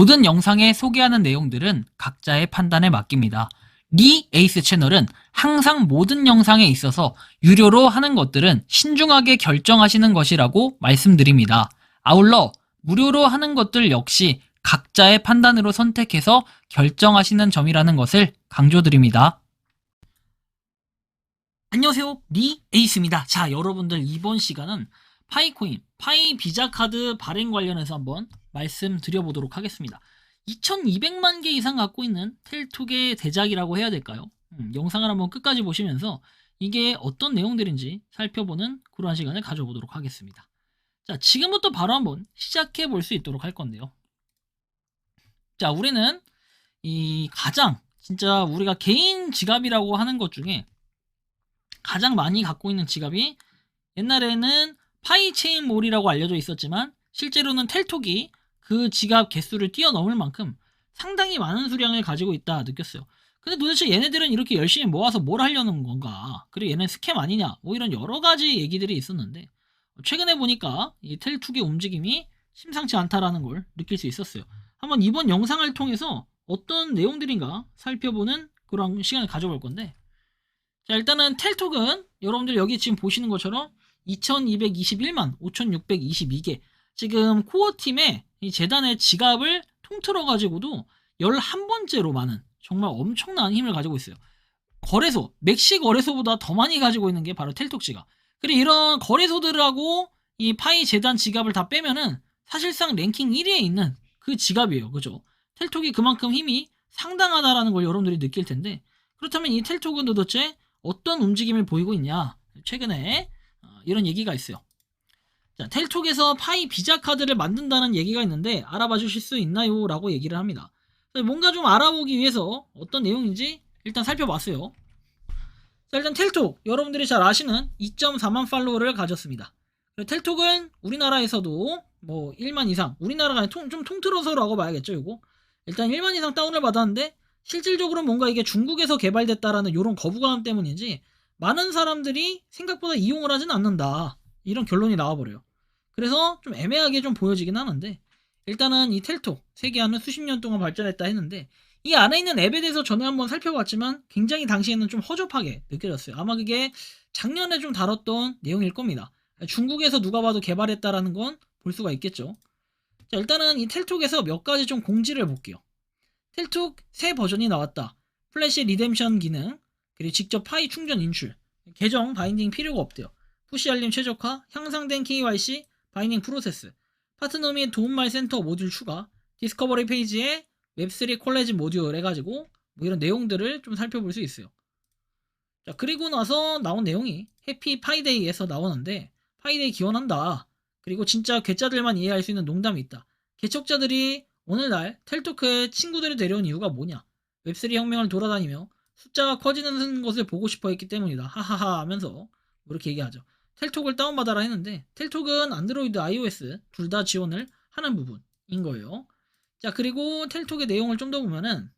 모든 영상에 소개하는 내용들은 각자의 판단에 맡깁니다. 리 에이스 채널은 항상 모든 영상에 있어서 유료로 하는 것들은 신중하게 결정하시는 것이라고 말씀드립니다. 아울러 무료로 하는 것들 역시 각자의 판단으로 선택해서 결정하시는 점이라는 것을 강조드립니다. 안녕하세요, 리 에이스입니다. 자, 여러분들 이번 시간은 파이코인, 파이 비자 카드 발행 관련해서 한번 말씀드려보도록 하겠습니다. 2200만 개 이상 갖고 있는 텔톡의 대작이라고 해야 될까요? 영상을 한번 끝까지 보시면서 이게 어떤 내용들인지 살펴보는 그러한 시간을 가져보도록 하겠습니다. 자, 지금부터 바로 한번 시작해 볼 수 있도록 할 건데요. 자, 우리는 이 가장 진짜 우리가 개인 지갑이라고 하는 것 중에 가장 많이 갖고 있는 지갑이 옛날에는 파이체인몰이라고 알려져 있었지만 실제로는 텔톡이 그 지갑 개수를 뛰어넘을 만큼 상당히 많은 수량을 가지고 있다 느꼈어요. 근데 도대체 얘네들은 이렇게 열심히 모아서 뭘 하려는 건가? 그리고 얘는 스캠 아니냐? 뭐 이런 여러 가지 얘기들이 있었는데 최근에 보니까 이 텔톡의 움직임이 심상치 않다라는 걸 느낄 수 있었어요. 한번 이번 영상을 통해서 어떤 내용들인가 살펴보는 그런 시간을 가져볼 건데, 자, 일단은 텔톡은 여러분들 여기 지금 보시는 것처럼 2221만 5622개 지금 코어팀의 이 재단의 지갑을 통틀어 가지고도 11번째로 많은 정말 엄청난 힘을 가지고 있어요. 거래소, 맥시 거래소보다 더 많이 가지고 있는 게 바로 텔톡 지갑. 그리고 이런 거래소들하고 이 파이 재단 지갑을 다 빼면은 사실상 랭킹 1위에 있는 그 지갑이에요. 그죠? 텔톡이 그만큼 힘이 상당하다라는 걸 여러분들이 느낄 텐데, 그렇다면 이 텔톡은 도대체 어떤 움직임을 보이고 있냐? 최근에 이런 얘기가 있어요. 자, 텔톡에서 파이 비자 카드를 만든다는 얘기가 있는데 알아봐 주실 수 있나요? 라고 얘기를 합니다. 뭔가 좀 알아보기 위해서 어떤 내용인지 일단 살펴봤어요. 자, 일단 텔톡, 여러분들이 잘 아시는 2.4만 팔로워를 가졌습니다. 텔톡은 우리나라에서도 뭐 1만 이상, 우리나라가 좀 통틀어서라고 봐야겠죠, 이거. 일단 1만 이상 다운을 받았는데 실질적으로 뭔가 이게 중국에서 개발됐다라는 이런 거부감 때문인지 많은 사람들이 생각보다 이용을 하진 않는다, 이런 결론이 나와버려요. 그래서 좀 애매하게 좀 보여지긴 하는데, 일단은 이 텔톡 세계화는 수십 년 동안 발전했다 했는데 이 안에 있는 앱에 대해서 전에 한번 살펴봤지만 굉장히 당시에는 좀 허접하게 느껴졌어요. 아마 그게 작년에 좀 다뤘던 내용일 겁니다. 중국에서 누가 봐도 개발했다라는 건 볼 수가 있겠죠. 자, 일단은 이 텔톡에서 몇 가지 좀 공지를 볼게요. 텔톡 새 버전이 나왔다. 플래시 리뎀션 기능, 그리고 직접 파이 충전 인출, 계정 바인딩 필요가 없대요. 푸시 알림 최적화, 향상된 KYC, 바인딩 프로세스, 파트너 및 도움말 센터 모듈 추가, 디스커버리 페이지에 웹3 콜레지 모듈 해가지고 뭐 이런 내용들을 좀 살펴볼 수 있어요. 자, 그리고 나서 나온 내용이 해피 파이데이에서 나오는데, 파이데이 기원한다. 그리고 진짜 괴짜들만 이해할 수 있는 농담이 있다. 개척자들이 오늘날 텔토크에 친구들을 데려온 이유가 뭐냐? 웹3 혁명을 돌아다니며 숫자가 커지는 것을 보고 싶어 했기 때문이다. 하하하 하면서 뭐 이렇게 얘기하죠. 텔톡을 다운받아라 했는데 텔톡은 안드로이드, iOS 둘 다 지원을 하는 부분인 거예요. 자, 그리고 텔톡의 내용을 좀 더 보면은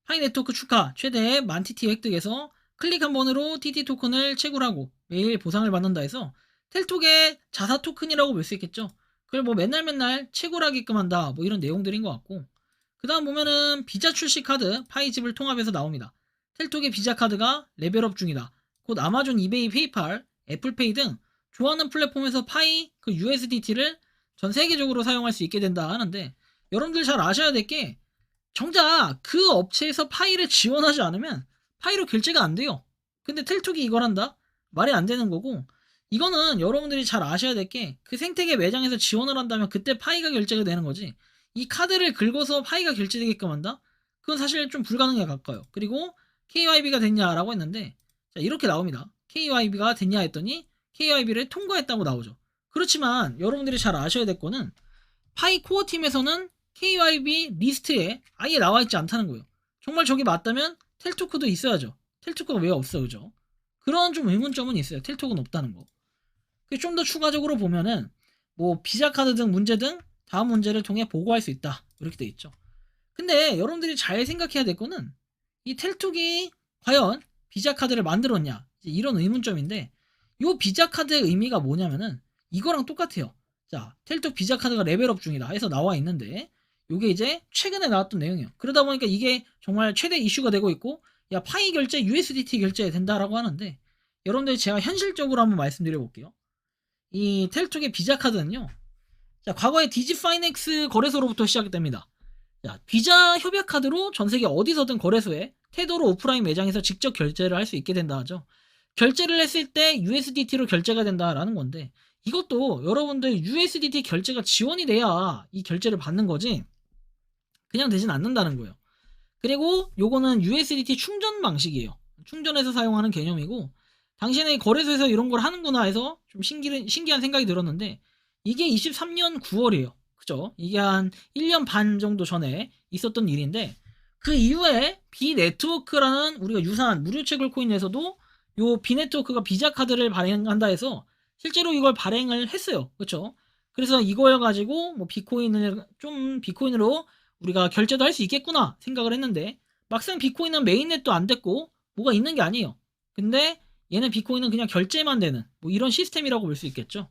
파이 네트워크 축하, 최대 만 TT 획득해서 클릭 한 번으로 TT 토큰을 채굴하고 매일 보상을 받는다 해서 텔톡의 자사 토큰이라고 볼 수 있겠죠. 그걸 뭐 맨날 채굴하게끔 한다, 뭐 이런 내용들인 것 같고, 그 다음 보면은 비자 출시 카드 파이집을 통합해서 나옵니다. 텔톡의 비자 카드가 레벨업 중이다. 곧 아마존, 이베이, 페이팔, 애플페이 등 좋아하는 플랫폼에서 파이 그 USDT를 전 세계적으로 사용할 수 있게 된다 하는데, 여러분들 잘 아셔야 될 게 정작 그 업체에서 파이를 지원하지 않으면 파이로 결제가 안 돼요. 근데 텔톡이 이걸 한다? 말이 안 되는 거고, 이거는 여러분들이 잘 아셔야 될 게 그 생태계 매장에서 지원을 한다면 그때 파이가 결제가 되는 거지, 이 카드를 긁어서 파이가 결제되게끔 한다? 그건 사실 좀 불가능에 가까워요. 그리고 KYB가 됐냐라고 했는데, 자, 이렇게 나옵니다. KYB가 됐냐 했더니 KYB를 통과했다고 나오죠. 그렇지만 여러분들이 잘 아셔야 될 거는 파이 코어 팀에서는 KYB 리스트에 아예 나와 있지 않다는 거예요. 정말 저게 맞다면 텔토크도 있어야죠. 텔토크가 왜 없어, 그죠? 그런 좀 의문점은 있어요. 텔톡은 없다는 거. 좀 더 추가적으로 보면은 뭐 비자 카드 등 문제 등 다음 문제를 통해 보고할 수 있다, 이렇게 돼 있죠. 근데 여러분들이 잘 생각해야 될 거는 이 텔톡이 과연 비자 카드를 만들었냐, 이런 의문점인데, 이 비자 카드의 의미가 뭐냐면은 이거랑 똑같아요. 자, 텔톡 비자 카드가 레벨업 중이다 해서 나와 있는데 요게 이제 최근에 나왔던 내용이에요. 그러다 보니까 이게 정말 최대 이슈가 되고 있고 야 파이 결제 USDT 결제 된다라고 하는데 여러분들 제가 현실적으로 한번 말씀드려 볼게요. 이 텔톡의 비자 카드는요. 자, 과거에 디지파이넥스 거래소로부터 시작됩니다. 자, 비자 협약 카드로 전 세계 어디서든 거래소에 테도로 오프라인 매장에서 직접 결제를 할 수 있게 된다 하죠. 결제를 했을 때 USDT로 결제가 된다라는 건데 이것도 여러분들 USDT 결제가 지원이 돼야 이 결제를 받는 거지 그냥 되진 않는다는 거예요. 그리고 요거는 USDT 충전 방식이에요. 충전해서 사용하는 개념이고 당신의 거래소에서 이런 걸 하는구나 해서 좀 신기한 생각이 들었는데 이게 23년 9월이에요. 그죠? 이게 한 1년 반 정도 전에 있었던 일인데 그 이후에 비네트워크라는 우리가 유사한 무료채굴 코인에서도 요 비네트워크가 비자 카드를 발행한다 해서 실제로 이걸 발행을 했어요. 그렇죠? 그래서 이걸 가지고 뭐 비트코인으로 우리가 결제도 할 수 있겠구나 생각을 했는데 막상 비트코인은 메인넷도 안 됐고 뭐가 있는 게 아니에요. 근데 얘는 비트코인은 그냥 결제만 되는 뭐 이런 시스템이라고 볼 수 있겠죠.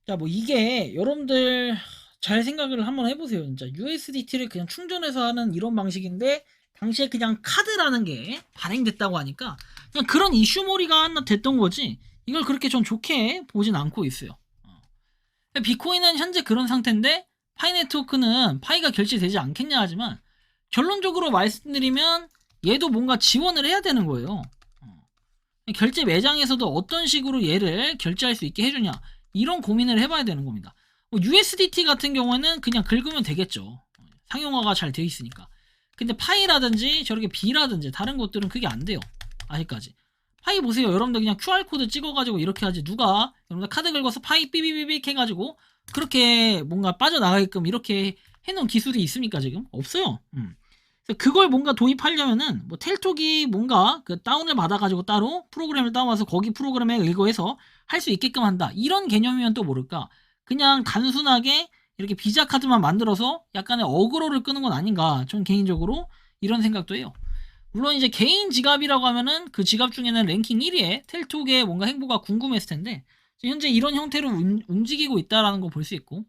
자, 뭐 이게 여러분들 잘 생각을 한번 해보세요. 진짜 USDT를 그냥 충전해서 하는 이런 방식인데 당시에 그냥 카드라는 게 발행됐다고 하니까 그냥 그런 이슈몰이가 하나 됐던 거지 이걸 그렇게 전 좋게 보진 않고 있어요. 비트코인은 현재 그런 상태인데 파이 네트워크는 파이가 결제되지 않겠냐 하지만 결론적으로 말씀드리면 얘도 뭔가 지원을 해야 되는 거예요. 결제 매장에서도 어떤 식으로 얘를 결제할 수 있게 해주냐 이런 고민을 해봐야 되는 겁니다. USDT 같은 경우에는 그냥 긁으면 되겠죠. 상용화가 잘 되어 있으니까. 근데 파이라든지 저렇게 B라든지 다른 것들은 그게 안 돼요. 아직까지. 파이 보세요. 여러분들 그냥 QR코드 찍어가지고 이렇게 하지 누가 여러분들 카드 긁어서 파이 삐비비빅 해가지고 그렇게 뭔가 빠져나가게끔 이렇게 해놓은 기술이 있습니까 지금? 없어요. 그래서 그걸 뭔가 도입하려면은 뭐 텔톡이 뭔가 그 다운을 받아가지고 따로 프로그램을 다운와서 거기 프로그램에 의거해서 할 수 있게끔 한다. 이런 개념이면 또 모를까? 그냥 단순하게 이렇게 비자 카드만 만들어서 약간의 어그로를 끄는 건 아닌가? 전 개인적으로 이런 생각도 해요. 물론 이제 개인 지갑이라고 하면은 그 지갑 중에는 랭킹 1위에 텔톡의 뭔가 행보가 궁금했을 텐데 현재 이런 형태로 움직이고 있다라는 거 볼 수 있고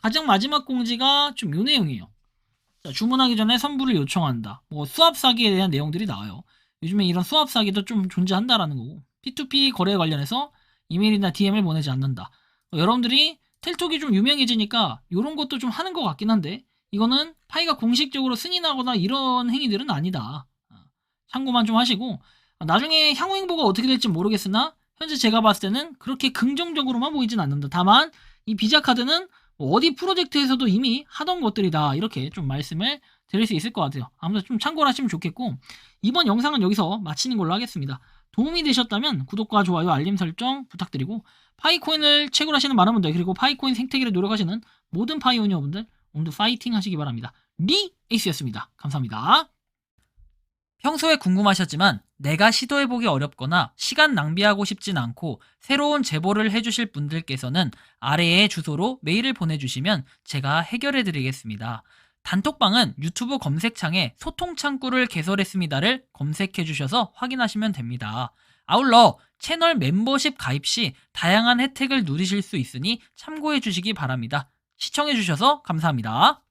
가장 마지막 공지가 좀 요 내용이에요. 자, 주문하기 전에 선불을 요청한다. 뭐 수압 사기에 대한 내용들이 나와요. 요즘에 이런 수압 사기도 좀 존재한다라는 거고 P2P 거래에 관련해서 이메일이나 DM을 보내지 않는다. 여러분들이 텔톡이 좀 유명해지니까 이런 것도 좀 하는 것 같긴 한데 이거는 파이가 공식적으로 승인하거나 이런 행위들은 아니다. 참고만 좀 하시고 나중에 향후 행보가 어떻게 될지 모르겠으나 현재 제가 봤을 때는 그렇게 긍정적으로만 보이진 않는다. 다만 이 비자 카드는 어디 프로젝트에서도 이미 하던 것들이다. 이렇게 좀 말씀을 드릴 수 있을 것 같아요. 아무튼 좀 참고를 하시면 좋겠고 이번 영상은 여기서 마치는 걸로 하겠습니다. 도움이 되셨다면 구독과 좋아요, 알림 설정 부탁드리고 파이코인을 채굴하시는 많은 분들 그리고 파이코인 생태계를 노력하시는 모든 파이오니어분들 오늘도 파이팅 하시기 바랍니다. 리 에이스였습니다. 감사합니다. 평소에 궁금하셨지만 내가 시도해보기 어렵거나 시간 낭비하고 싶진 않고 새로운 제보를 해주실 분들께서는 아래의 주소로 메일을 보내주시면 제가 해결해드리겠습니다. 단톡방은 유튜브 검색창에 소통창구를 개설했습니다를 검색해주셔서 확인하시면 됩니다. 아울러 채널 멤버십 가입 시 다양한 혜택을 누리실 수 있으니 참고해주시기 바랍니다. 시청해주셔서 감사합니다.